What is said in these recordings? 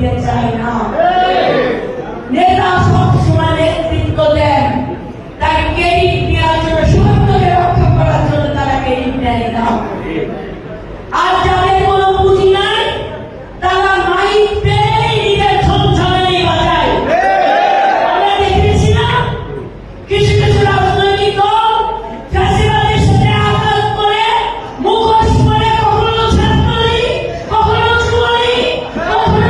দিতে চায় না। নেতা সবসময় নেতৃত্ব দেন, তাই ক্রেডিট নেওয়ার জন্য, সত্যকে রক্ষা করার জন্য তারা ক্রেডিট দেয় না। আর যাদের কোনো পুঁজি নাই, তারা মাইক পেলেই নিজের ঝনঝনানি বাজায়। আমরা দেখেছি না, কিছু কিছু রাজনৈতিক দল ফ্যাসিবাদের সাথে আঘাত করে, মুখোশ পরে, কখনো ছাত্রলীগ, কখনো যুবলীগ, কখনো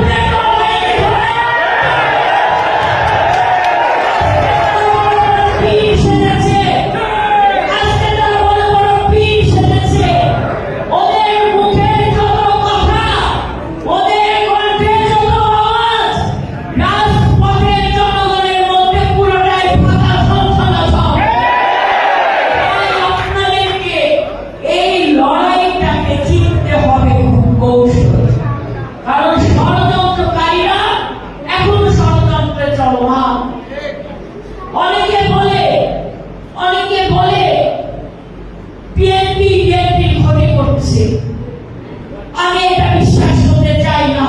আমি এটা বিশ্বাস করতে চাই না।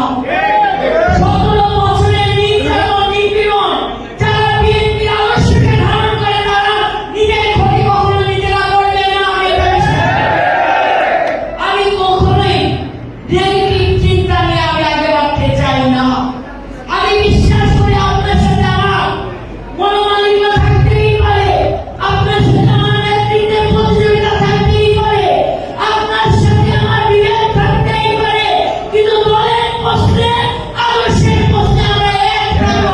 17 বছরের নির্যাতন নিপীড়ন যারা বিএনপি আদর্শকে ধারণ করে, তারা নিজের ক্ষতি কখনো নিজেরা করবে না। আমি কখনোই নেগেটিভ চিন্তা নিয়ে আমি আগে বাড়তে চাই না। আমি বিশ্বাস করি আপনার সাথে আমার মনোমালিন্য থাকতেই পারে, আপনার সাথে আমার নেতৃত্বের প্রতিযোগিতা থাকতেই পারে, আপনার সাথে আমার বিভেদ থাকতেই পারে, কিন্তু দলের প্রশ্নে, আদর্শের প্রশ্নে আমরা এক থাকবো।